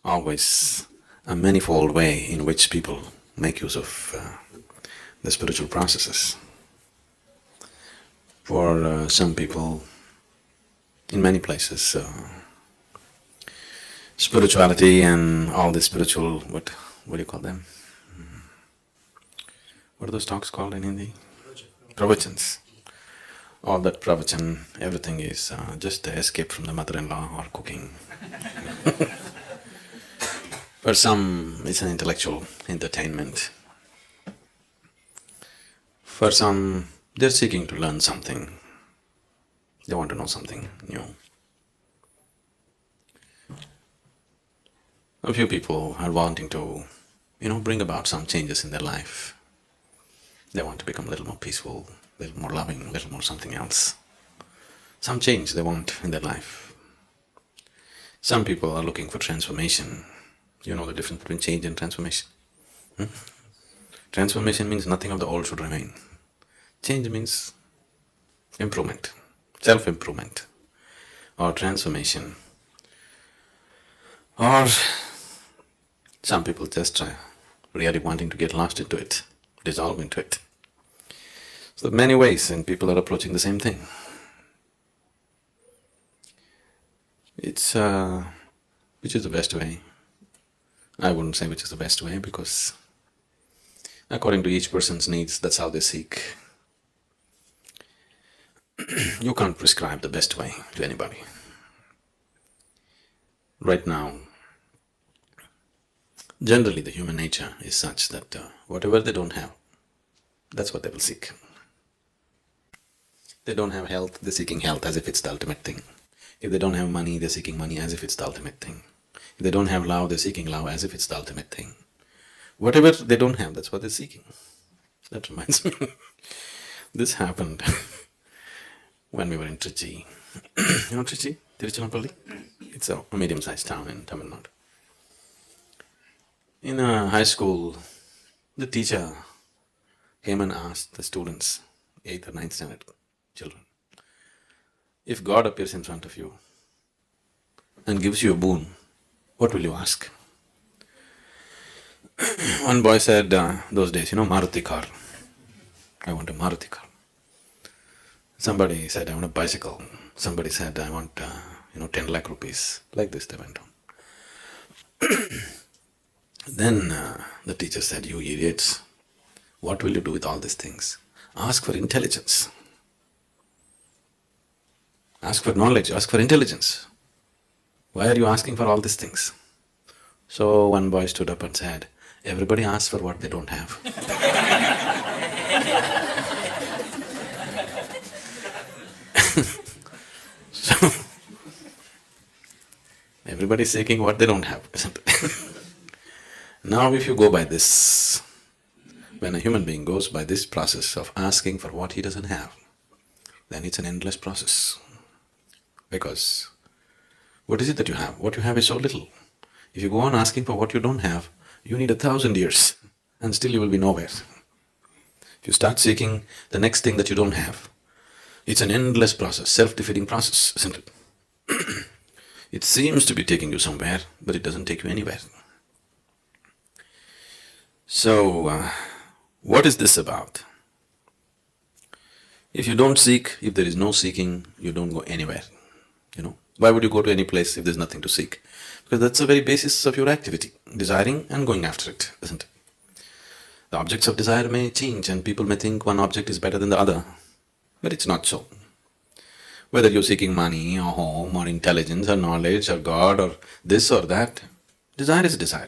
always a manifold way in which people make use of the spiritual processes. For some people, in many places, spirituality and all the spiritual, what do you call them? What are those talks called in Hindi? Pravachans. All that pravachan, everything is just an escape from the mother-in-law or cooking. For some, it's an intellectual entertainment. For some, they're seeking to learn something. They want to know something new. A few people are wanting to, bring about some changes in their life. They want to become a little more peaceful, a little more loving, a little more something else. Some change they want in their life. Some people are looking for transformation. You know the difference between change and transformation? Transformation means nothing of the old should remain. Change means improvement, self-improvement, or transformation. Or some people just really wanting to get lost into it, dissolve into it. So there are many ways and people are approaching the same thing. It's which is the best way? I wouldn't say which is the best way, because according to each person's needs, that's how they seek. You can't prescribe the best way to anybody. Right now, generally the human nature is such that whatever they don't have, that's what they will seek. They don't have health, they're seeking health as if it's the ultimate thing. If they don't have money, they're seeking money as if it's the ultimate thing. If they don't have love, they're seeking love as if it's the ultimate thing. Whatever they don't have, that's what they're seeking. That reminds me, this happened when we were in Trichy. You know Trichy? Tiruchirappalli? It's a medium-sized town in Tamil Nadu. In high school, the teacher came and asked the students, 8th or 9th standard children, if God appears in front of you and gives you a boon, what will you ask? One boy said, those days, Maruti car. I want a Maruti car. Somebody said, I want a bicycle. Somebody said, I want, 10 lakh rupees. Like this they went on. Then the teacher said, you idiots, what will you do with all these things? Ask for intelligence. Ask for knowledge, ask for intelligence. Why are you asking for all these things? So one boy stood up and said, everybody asks for what they don't have. So, everybody's seeking what they don't have, isn't it? Now if you go by this, when a human being goes by this process of asking for what he doesn't have, then it's an endless process. Because what is it that you have? What you have is so little. If you go on asking for what you don't have, you need 1,000 years and still you will be nowhere. If you start seeking the next thing that you don't have, it's an endless process, self-defeating process, isn't it? It seems to be taking you somewhere, but it doesn't take you anywhere. So, what is this about? If you don't seek, if there is no seeking, you don't go anywhere. Why would you go to any place if there's nothing to seek? Because that's the very basis of your activity, desiring and going after it, isn't it? The objects of desire may change and people may think one object is better than the other, but it's not so. Whether you're seeking money or home or intelligence or knowledge or God or this or that, desire is desire,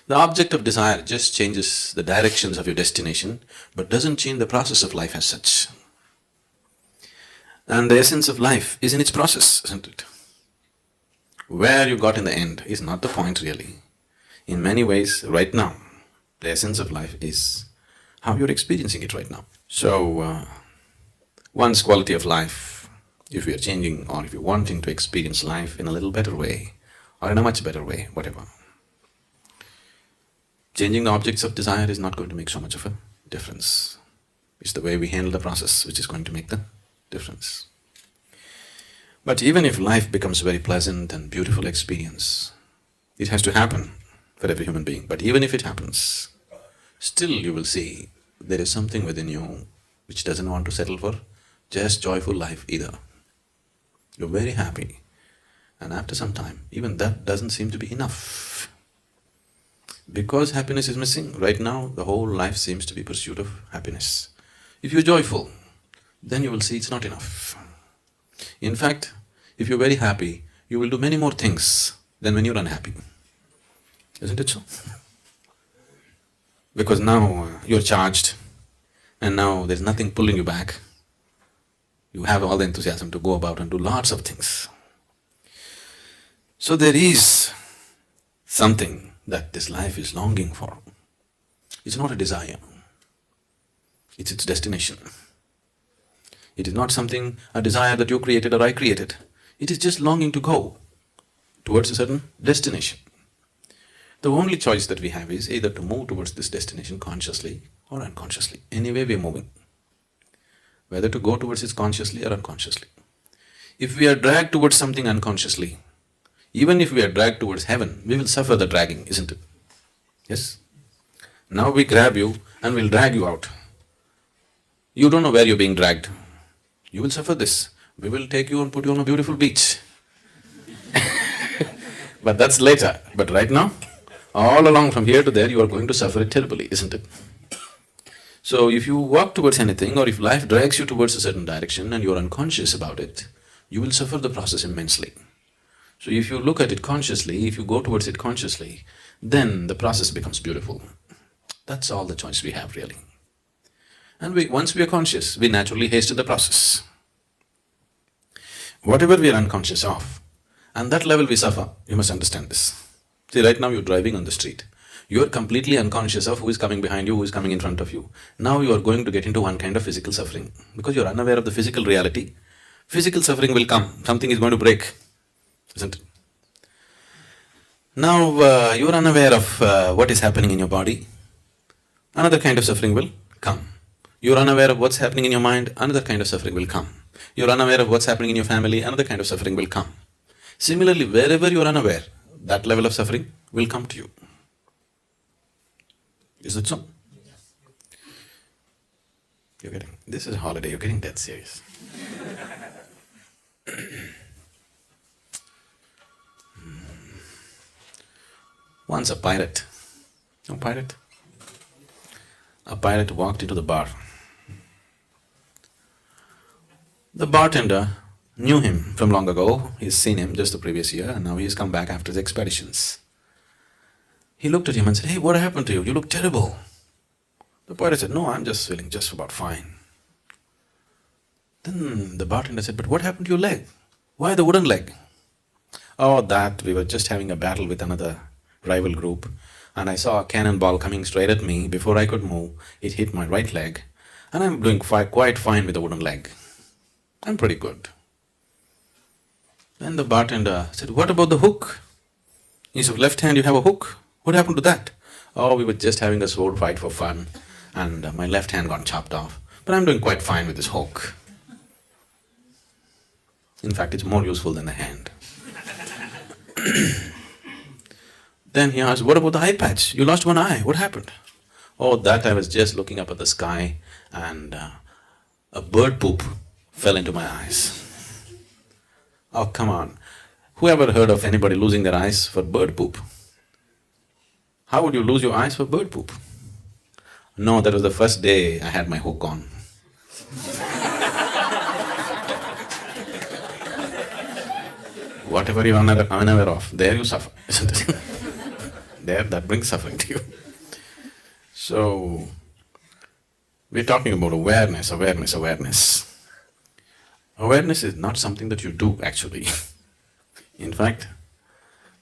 The object of desire just changes the directions of your destination, but doesn't change the process of life as such. And the essence of life is in its process, isn't it? Where you got in the end is not the point really. In many ways, right now, the essence of life is how you're experiencing it right now. So, one's quality of life, if you're changing or if you're wanting to experience life in a little better way, or in a much better way, whatever, changing the objects of desire is not going to make so much of a difference. It's the way we handle the process which is going to make the difference. But even if life becomes a very pleasant and beautiful experience, It has to happen for every human being. But even if it happens, still you will see there is something within you which doesn't want to settle for just joyful life either. You're very happy, and after some time, even that doesn't seem to be enough. Because happiness is missing, right now the whole life seems to be pursuit of happiness. If you're joyful, then you will see it's not enough. In fact, if you're very happy, you will do many more things than when you're unhappy. Isn't it so? Because now you're charged, and now there's nothing pulling you back. You have all the enthusiasm to go about and do lots of things. So there is something that this life is longing for. It's not a desire, it's its destination. It is not something, a desire that you created or I created. It is just longing to go towards a certain destination. The only choice that we have is either to move towards this destination consciously or unconsciously. Anyway we are moving. Whether to go towards it consciously or unconsciously. If we are dragged towards something unconsciously, even if we are dragged towards heaven, we will suffer the dragging, isn't it? Yes? Now we grab you and we'll drag you out. You don't know where you're being dragged. You will suffer this. We will take you and put you on a beautiful beach. But that's later. But right now, all along from here to there, you are going to suffer it terribly, isn't it? So if you walk towards anything, or if life drags you towards a certain direction and you're unconscious about it, you will suffer the process immensely. So if you look at it consciously, if you go towards it consciously, then the process becomes beautiful. That's all the choice we have really. And once we are conscious, we naturally hasten the process. Whatever we are unconscious of, and that level we suffer, you must understand this. See, right now you're driving on the street. You are completely unconscious of who is coming behind you, who is coming in front of you. Now you are going to get into one kind of physical suffering. Because you're unaware of the physical reality, physical suffering will come, something is going to break, isn't it? Now you're unaware of what is happening in your body, another kind of suffering will come. You're unaware of what's happening in your mind, another kind of suffering will come. You're unaware of what's happening in your family, another kind of suffering will come. Similarly, wherever you're unaware, that level of suffering will come to you. Is it so? You're getting… this is a holiday, you're getting dead serious. Once a pirate… a pirate walked into the bar. The bartender knew him from long ago, he's seen him just the previous year, and now he's come back after his expeditions. He looked at him and said, "Hey, what happened to you? You look terrible." The pirate said, "No, I'm just feeling just about fine." Then the bartender said, "But what happened to your leg? Why the wooden leg?" "Oh, that we were just having a battle with another rival group, and I saw a cannonball coming straight at me. Before I could move, it hit my right leg, and I'm doing quite fine with the wooden leg. I'm pretty good." Then the bartender said, "What about the hook? Instead of left hand, you have a hook. What happened to that?" "Oh, we were just having a sword fight for fun, and my left hand got chopped off, but I'm doing quite fine with this hook. In fact, it's more useful than the hand." Then he asked, "What about the eye patch? You lost one eye, what happened?" "Oh, that I was just looking up at the sky and a bird poop fell into my eyes." Oh, come on. Who ever heard of anybody losing their eyes for bird poop? How would you lose your eyes for bird poop? No, that was the first day I had my hook on. Whatever you're unaware of, there you suffer, isn't it? There, that brings suffering to you. So, we're talking about awareness. Awareness is not something that you do actually. In fact,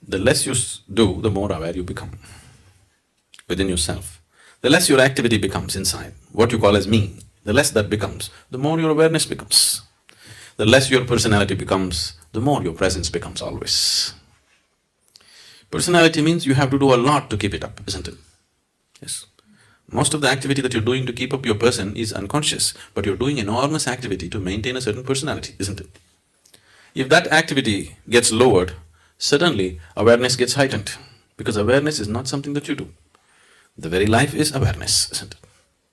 the less you do, the more aware you become within yourself. The less your activity becomes inside, what you call as me, the less that becomes, the more your awareness becomes. The less your personality becomes, the more your presence becomes always. Personality means you have to do a lot to keep it up, isn't it? Yes. Most of the activity that you're doing to keep up your person is unconscious, but you're doing enormous activity to maintain a certain personality, isn't it? If that activity gets lowered, suddenly awareness gets heightened. Because awareness is not something that you do. The very life is awareness, isn't it?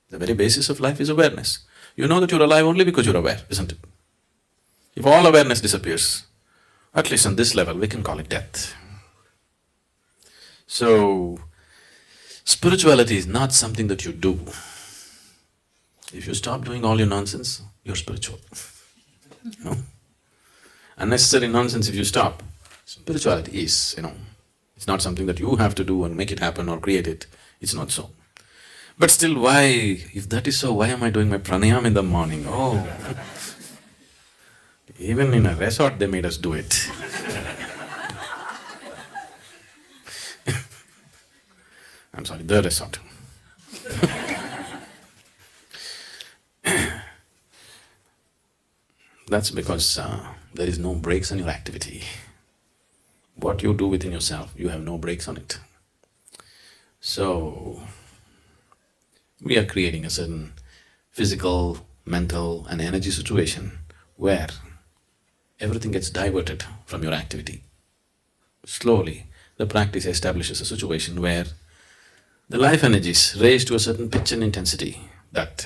The very basis of life is awareness. You know that you're alive only because you're aware, isn't it? If all awareness disappears, at least on this level, we can call it death. So, spirituality is not something that you do. If you stop doing all your nonsense, you're spiritual. You know? Unnecessary nonsense if you stop, spirituality is, it's not something that you have to do and make it happen or create it, it's not so. But still, why, if that is so, why am I doing my pranayama in the morning? Oh, even in a resort they made us do it. I'm sorry, the resort. That's because there is no brakes on your activity. What you do within yourself, you have no brakes on it. So, we are creating a certain physical, mental and energy situation where everything gets diverted from your activity. Slowly, the practice establishes a situation where the life energies raise to a certain pitch and intensity that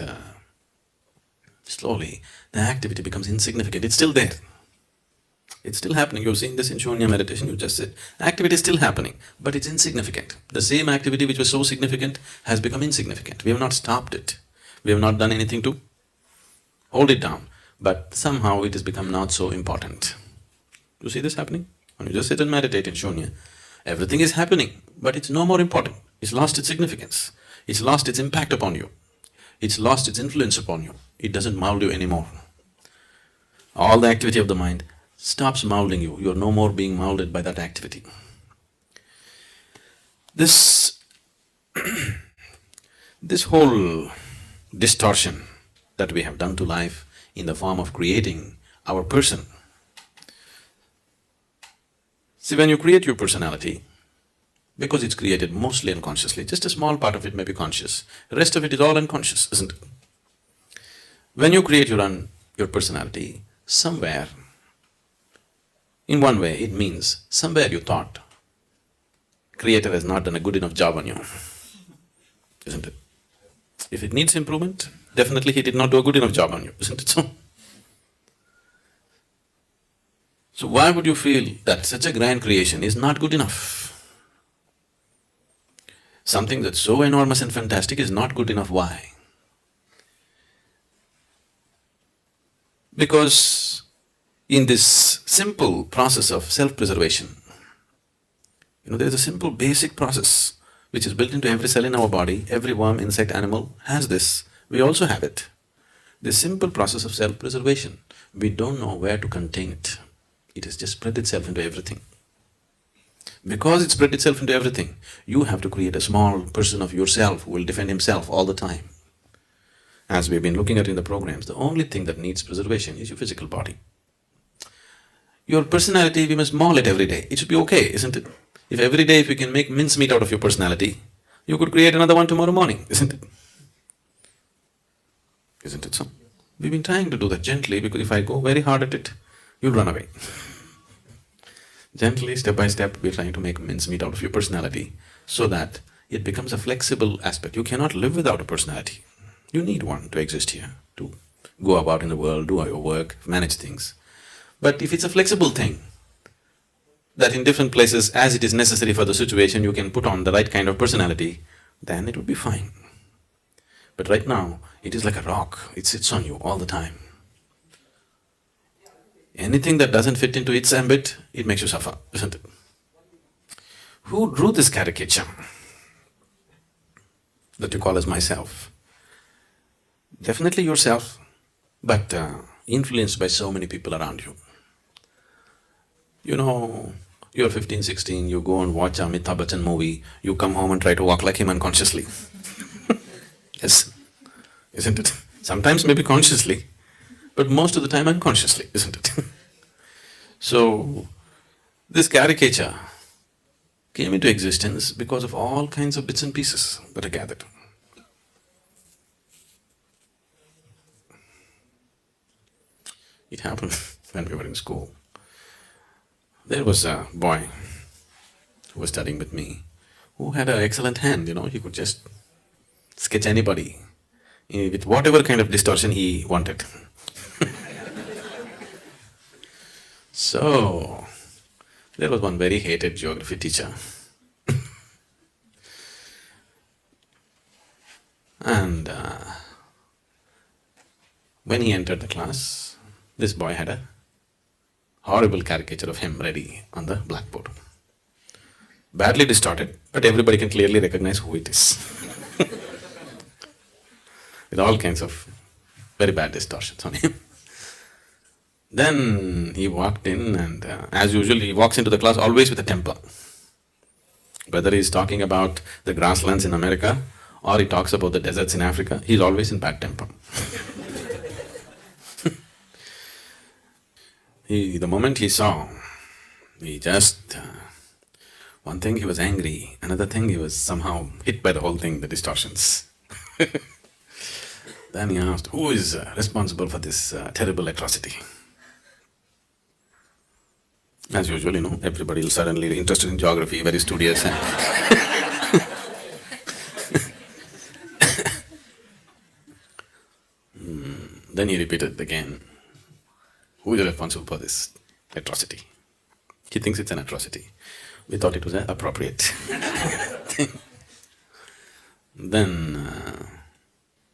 slowly the activity becomes insignificant. It's still there. It's still happening. You've seen this in Shunya meditation, you just said. Activity is still happening, but it's insignificant. The same activity which was so significant has become insignificant. We have not stopped it. We have not done anything to hold it down, but somehow it has become not so important. You see this happening? When you just sit and meditate in Shunya, everything is happening, but it's no more important. It's lost its significance. It's lost its impact upon you. It's lost its influence upon you. It doesn't mold you anymore. All the activity of the mind stops molding you. You're no more being molded by that activity. This whole distortion that we have done to life in the form of creating our person. See, when you create your personality, because it's created mostly unconsciously, just a small part of it may be conscious, the rest of it is all unconscious, isn't it? When you create your personality, somewhere, in one way, it means somewhere you thought, Creator has not done a good enough job on you, isn't it? If it needs improvement, definitely He did not do a good enough job on you, isn't it so? So why would you feel that such a grand creation is not good enough? Something that's so enormous and fantastic is not good enough. Why? Because in this simple process of self-preservation, there is a simple basic process which is built into every cell in our body. Every worm, insect, animal has this. We also have it. This simple process of self-preservation, we don't know where to contain it. It has just spread itself into everything. Because it spread itself into everything, you have to create a small person of yourself who will defend himself all the time. As we've been looking at in the programs, the only thing that needs preservation is your physical body. Your personality, we must maul it every day. It should be okay, isn't it? If every day if you can make mincemeat out of your personality, you could create another one tomorrow morning, isn't it? Isn't it so? We've been trying to do that gently, because if I go very hard at it, you'll run away. Gently, step by step, we're trying to make mincemeat out of your personality so that it becomes a flexible aspect. You cannot live without a personality. You need one to exist here, to go about in the world, do your work, manage things. But if it's a flexible thing, that in different places, as it is necessary for the situation, you can put on the right kind of personality, then it would be fine. But right now, it is like a rock, it sits on you all the time. Anything that doesn't fit into its ambit, it makes you suffer, isn't it? Who drew this caricature that you call as myself? Definitely yourself, but influenced by so many people around you. You're 15, 16, you go and watch a Amitabh Bachchan movie, you come home and try to walk like him unconsciously. Yes, isn't it? Sometimes maybe consciously, but most of the time unconsciously, isn't it? So, this caricature came into existence because of all kinds of bits and pieces that are gathered. It happened when we were in school. There was a boy who was studying with me, who had an excellent hand, he could just sketch anybody with whatever kind of distortion he wanted. So, there was one very hated geography teacher. And when he entered the class, this boy had a horrible caricature of him ready on the blackboard. Badly distorted, but everybody can clearly recognize who it is. With all kinds of very bad distortions on him. Then he walked in and as usual he walks into the class always with a temper. Whether he's talking about the grasslands in America or he talks about the deserts in Africa, he's always in bad temper. The moment he saw, he just… one thing he was angry, another thing he was somehow hit by the whole thing, the distortions. Then he asked, who is responsible for this terrible atrocity? As usual, everybody will suddenly be interested in geography, very studious and… Then he repeated again, who is responsible for this atrocity? He thinks it's an atrocity. We thought it was an appropriate thing. Then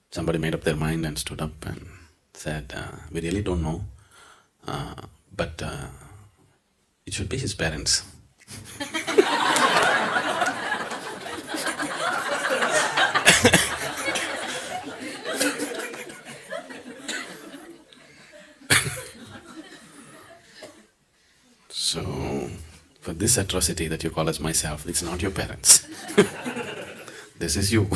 somebody made up their mind and stood up and said, we really don't know, but it should be his parents. So, for this atrocity that you call as myself, it's not your parents. This is you.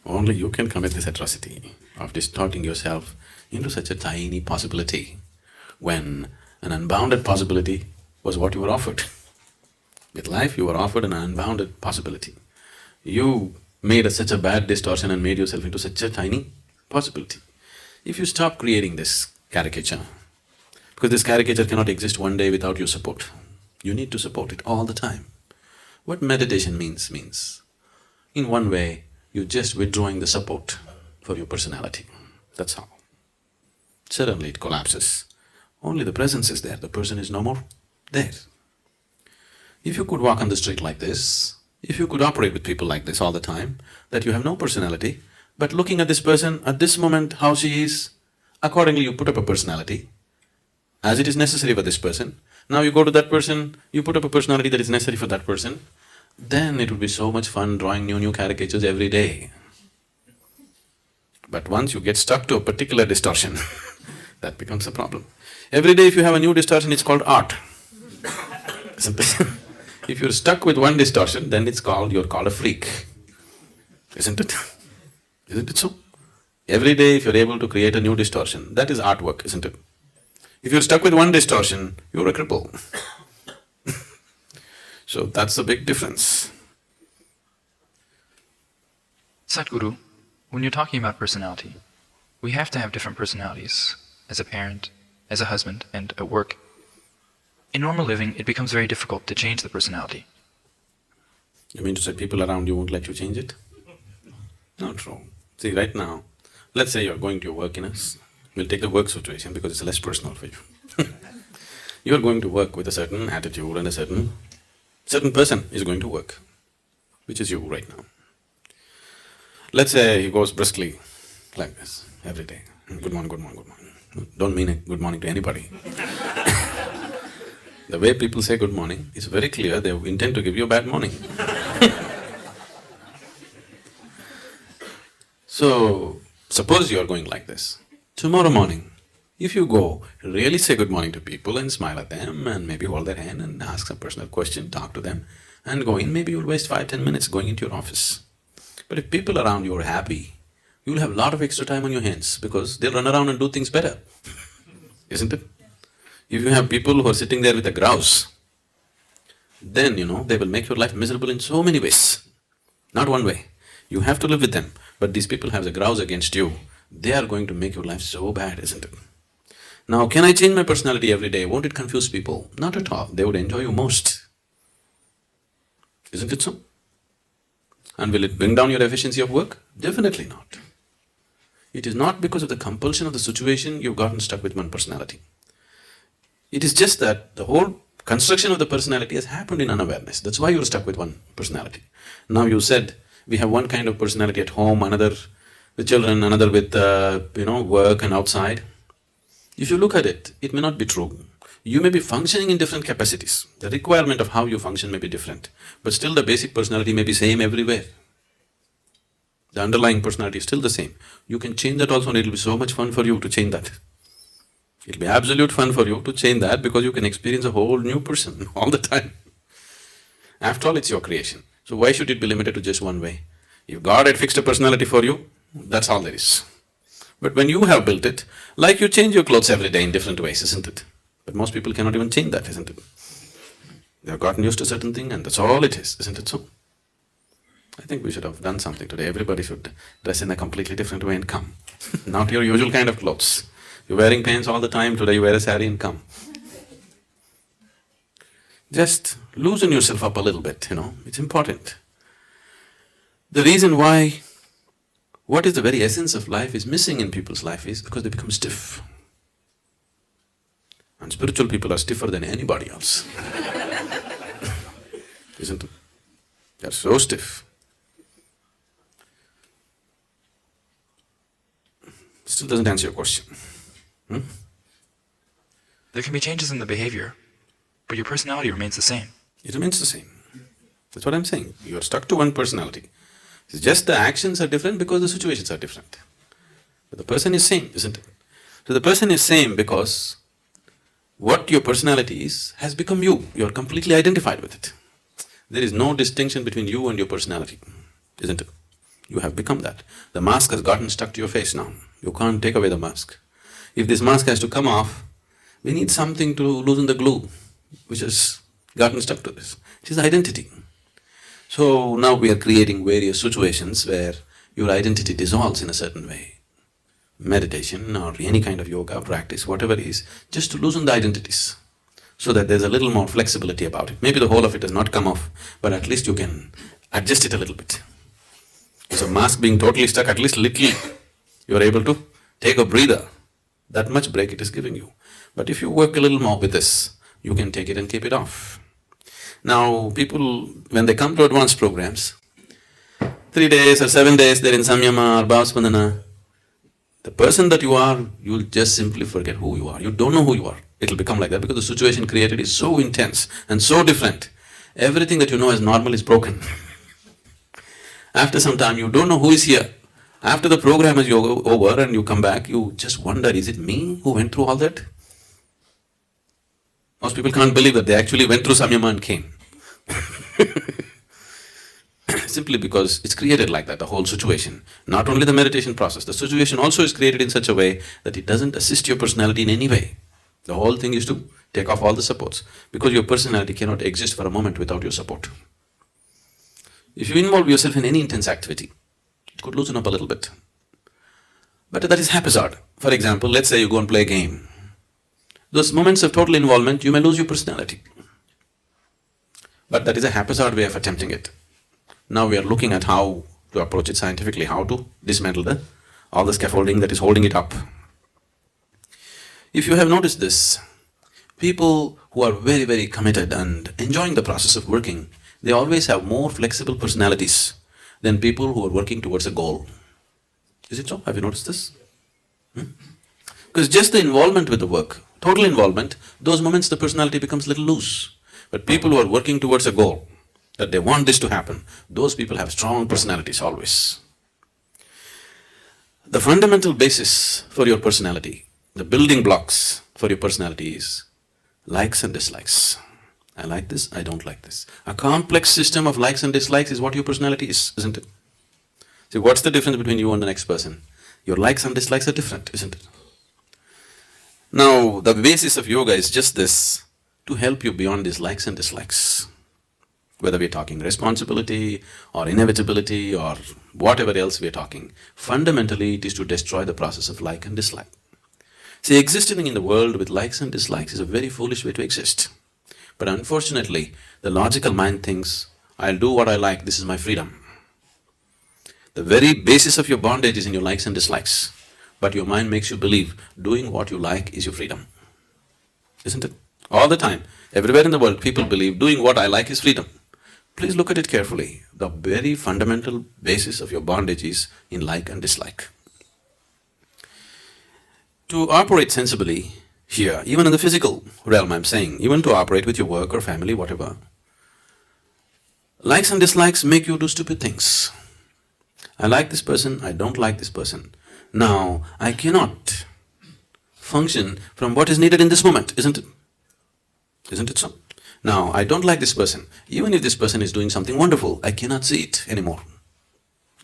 Only you can commit this atrocity of distorting yourself into such a tiny possibility when an unbounded possibility was what you were offered. With life you were offered an unbounded possibility. You made such a bad distortion and made yourself into such a tiny possibility. If you stop creating this caricature, because this caricature cannot exist one day without your support, you need to support it all the time. What meditation means, in one way, you're just withdrawing the support for your personality, that's all. Suddenly it collapses. Only the presence is there, the person is no more there. If you could walk on the street like this, if you could operate with people like this all the time, that you have no personality, but looking at this person at this moment how she is, accordingly you put up a personality, as it is necessary for this person. Now you go to that person, you put up a personality that is necessary for that person, then it would be so much fun drawing new caricatures every day. But once you get stuck to a particular distortion, that becomes a problem. Every day if you have a new distortion, it's called art. If you're stuck with one distortion, then you're called a freak, isn't it? Isn't it so? Every day if you're able to create a new distortion, that is artwork, isn't it? If you're stuck with one distortion, you're a cripple. So that's the big difference. Sadhguru, when you're talking about personality, we have to have different personalities as a parent, as a husband, and at work. In normal living, it becomes very difficult to change the personality. You mean to say people around you won't let you change it? Not true. See, right now, let's say you're going to your work we'll take the work situation because it's less personal for you. You're going to work with a certain attitude and a certain person is going to work, which is you right now. Let's say he goes briskly like this every day. Good morning, good morning, good morning. Don't mean it, good morning to anybody. The way people say good morning is very clear, they intend to give you a bad morning. So, suppose you are going like this. Tomorrow morning, if you go, really say good morning to people and smile at them and maybe hold their hand and ask some personal question, talk to them and go in, maybe you'll waste 5–10 minutes going into your office. But if people around you are happy, you'll have a lot of extra time on your hands because they'll run around and do things better, isn't it? If you have people who are sitting there with a grouse, then they will make your life miserable in so many ways. Not one way. You have to live with them, but these people have a grouse against you. They are going to make your life so bad, isn't it? Now, can I change my personality every day? Won't it confuse people? Not at all. They would enjoy you most. Isn't it so? And will it bring down your efficiency of work? Definitely not. It is not because of the compulsion of the situation you've gotten stuck with one personality. It is just that the whole construction of the personality has happened in unawareness. That's why you're stuck with one personality. Now you said, we have one kind of personality at home, another with children, another with work and outside. If you look at it, it may not be true. You may be functioning in different capacities. The requirement of how you function may be different, but still the basic personality may be same everywhere. The underlying personality is still the same. You can change that also, and it'll be so much fun for you to change that. It'll be absolute fun for you to change that, because you can experience a whole new person all the time. After all, it's your creation. So why should it be limited to just one way? If God had fixed a personality for you, that's all there is. But when you have built it, like you change your clothes every day in different ways, isn't it? But most people cannot even change that, isn't it? They have gotten used to a certain thing and that's all it is, isn't it so? I think we should have done something today. Everybody should dress in a completely different way and come. Not your usual kind of clothes. You're wearing pants all the time, today you wear a sari and come. Just loosen yourself up a little bit, it's important. The reason why what is the very essence of life is missing in people's life is because they become stiff. And spiritual people are stiffer than anybody else. Isn't it? They're so stiff. Still doesn't answer your question. There can be changes in the behavior, but your personality remains the same. It remains the same. That's what I'm saying. You're stuck to one personality. It's just the actions are different because the situations are different. But the person is same, isn't it? So the person is same because what your personality is has become you. You're completely identified with it. There is no distinction between you and your personality, isn't it? You have become that. The mask has gotten stuck to your face now. You can't take away the mask. If this mask has to come off, we need something to loosen the glue, which has gotten stuck to this. It is identity. So now we are creating various situations where your identity dissolves in a certain way. Meditation or any kind of yoga practice, whatever it is, just to loosen the identities, so that there's a little more flexibility about it. Maybe the whole of it does not come off, but at least you can adjust it a little bit. So mask being totally stuck, at least little, you're able to take a breather. That much break it is giving you. But if you work a little more with this, you can take it and keep it off. Now, people, when they come to advanced programs, 3 days or 7 days they're in Samyama or Bhavaspadana, the person that you are, you'll just simply forget who you are. You don't know who you are. It'll become like that because the situation created is so intense and so different. Everything that you know as normal is broken. After some time, you don't know who is here. After the program is over and you come back, you just wonder, is it me who went through all that? Most people can't believe that they actually went through Samyama and came. Simply because it's created like that, the whole situation. Not only the meditation process, the situation also is created in such a way that it doesn't assist your personality in any way. The whole thing is to take off all the supports, because your personality cannot exist for a moment without your support. If you involve yourself in any intense activity, it could loosen up a little bit. But that is haphazard. For example, let's say you go and play a game. Those moments of total involvement, you may lose your personality. But that is a haphazard way of attempting it. Now we are looking at how to approach it scientifically, how to dismantle all the scaffolding that is holding it up. If you have noticed this, people who are very, very committed and enjoying the process of working, they always have more flexible personalities than people who are working towards a goal. Is it so? Have you noticed this? Because just the involvement with the work, total involvement, those moments the personality becomes little loose. But people who are working towards a goal, that they want this to happen, those people have strong personalities always. The fundamental basis for your personality, the building blocks for your personality is likes and dislikes. I like this, I don't like this. A complex system of likes and dislikes is what your personality is, isn't it? See, what's the difference between you and the next person? Your likes and dislikes are different, isn't it? Now, the basis of yoga is just this, to help you beyond these likes and dislikes. Whether we're talking responsibility or inevitability or whatever else we're talking, fundamentally it is to destroy the process of like and dislike. See, existing in the world with likes and dislikes is a very foolish way to exist. But unfortunately, the logical mind thinks, I'll do what I like, this is my freedom. The very basis of your bondage is in your likes and dislikes, but your mind makes you believe doing what you like is your freedom. Isn't it? All the time, everywhere in the world, people believe doing what I like is freedom. Please look at it carefully. The very fundamental basis of your bondage is in like and dislike. To operate sensibly here, even in the physical realm I'm saying, even to operate with your work or family, whatever, likes and dislikes make you do stupid things. I like this person, I don't like this person. Now, I cannot function from what is needed in this moment, isn't it? Isn't it so? Now, I don't like this person. Even if this person is doing something wonderful, I cannot see it anymore.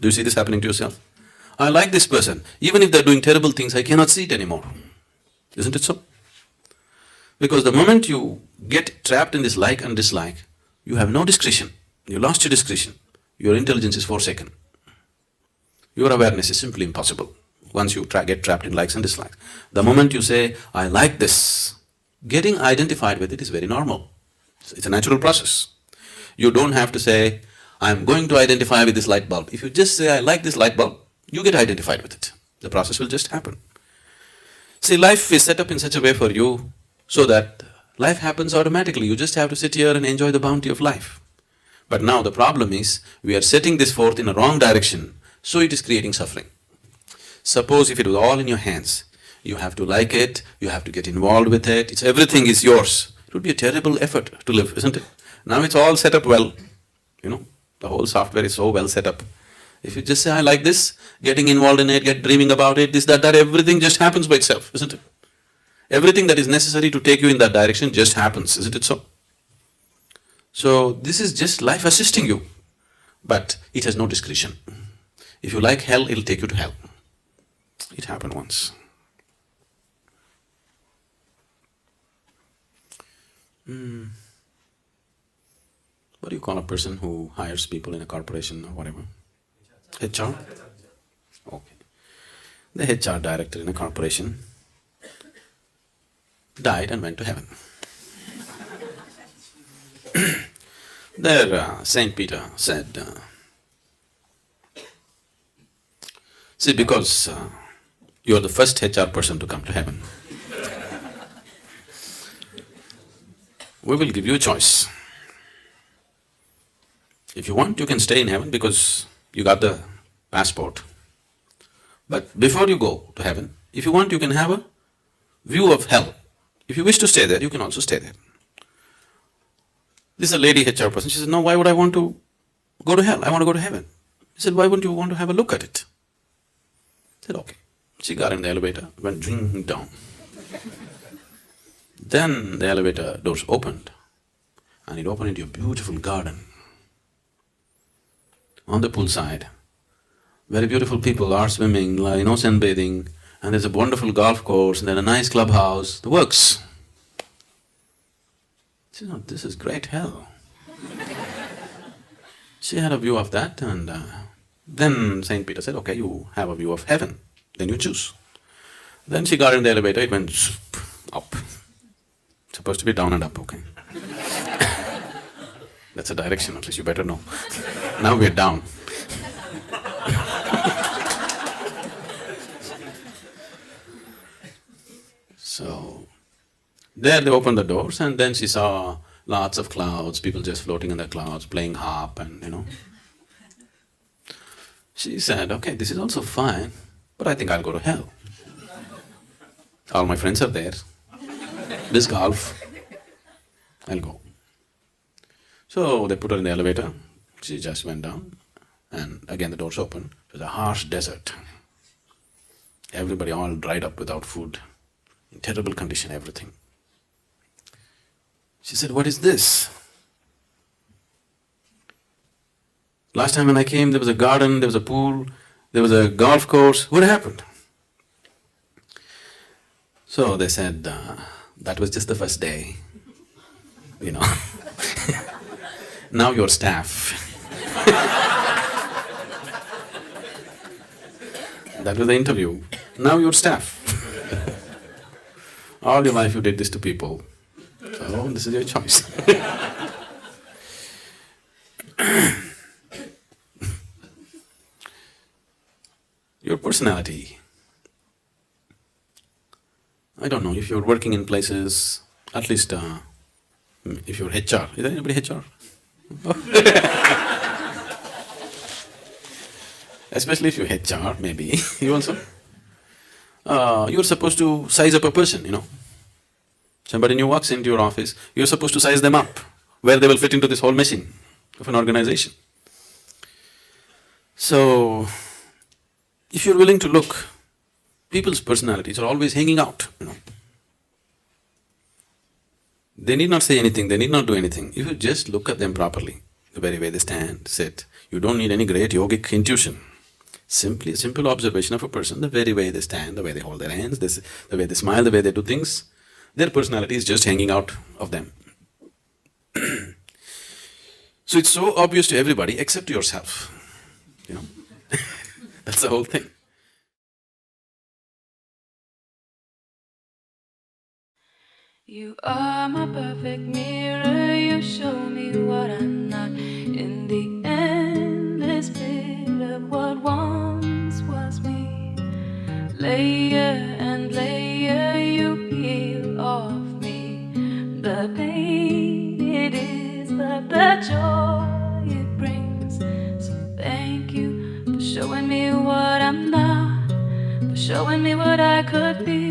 Do you see this happening to yourself? I like this person. Even if they're doing terrible things, I cannot see it anymore. Isn't it so? Because the moment you get trapped in this like and dislike, you have no discretion. You lost your discretion. Your intelligence is forsaken. Your awareness is simply impossible once you get trapped in likes and dislikes. The moment you say, I like this, getting identified with it is very normal. It's a natural process. You don't have to say, I'm going to identify with this light bulb. If you just say, I like this light bulb, you get identified with it. The process will just happen. See, life is set up in such a way for you so that life happens automatically. You just have to sit here and enjoy the bounty of life. But now the problem is, we are setting this forth in a wrong direction, so it is creating suffering. Suppose if it was all in your hands, you have to like it, you have to get involved with it, everything is yours. It would be a terrible effort to live, isn't it? Now it's all set up well, the whole software is so well set up. If you just say, I like this, getting involved in it, get dreaming about it, this, that, everything just happens by itself, isn't it? Everything that is necessary to take you in that direction just happens, isn't it so? So, this is just life assisting you, but it has no discretion. If you like hell, it'll take you to hell. It happened once. What do you call a person who hires people in a corporation or whatever? HR? Okay. The HR director in a corporation died and went to heaven. There, Saint Peter said, see, because you're the first HR person to come to heaven, we will give you a choice. If you want, you can stay in heaven because you got the passport. But before you go to heaven, if you want, you can have a view of hell. If you wish to stay there, you can also stay there. This is a lady HR person. She said, no, why would I want to go to hell? I want to go to heaven. He said, why wouldn't you want to have a look at it? I said, okay. She got in the elevator, went ding down. Then the elevator doors opened, and it opened into a beautiful garden. On the poolside, very beautiful people are swimming, sunbathing, and there's a wonderful golf course, and then a nice clubhouse, the works. She said, oh, this is great hell. She had a view of that, and then Saint Peter said, okay, you have a view of heaven, then you choose. Then she got in the elevator, it went up. It's supposed to be down and up, okay. That's a direction, at least you better know. Now we're down. So, there they opened the doors, and then she saw lots of clouds, people just floating in the clouds, playing harp and She said, okay, this is also fine, but I think I'll go to hell. All my friends are there. This golf, I'll go. So they put her in the elevator, she just went down, and again the doors opened. It was a harsh desert. Everybody all dried up without food, in terrible condition, everything. She said, what is this? Last time when I came, there was a garden, there was a pool, there was a golf course. What happened? So they said, that was just the first day, Now you're staff. That was the interview. Now you're staff. All your life you did this to people. So this is your choice. Your personality. I don't know, if you're working in places, at least if you're HR, is there anybody HR? Especially if you're HR, maybe, you also. You're supposed to size up a person, you know. Somebody new walks into your office, you're supposed to size them up, where they will fit into this whole machine of an organization. So, if you're willing to look, people's personalities are always hanging out, you know. They need not say anything, they need not do anything. If you just look at them properly, the very way they stand, sit, you don't need any great yogic intuition. Simply a simple observation of a person, the very way they stand, the way they hold their hands, the way they smile, the way they do things, their personality is just hanging out of them. So it's so obvious to everybody except to yourself, you know. That's the whole thing. You are my perfect mirror, you show me what I'm not. In the endless pit of what once was me, layer and layer you peel off me. The pain it is, but the joy it brings. So thank you for showing me what I'm not, for showing me what I could be.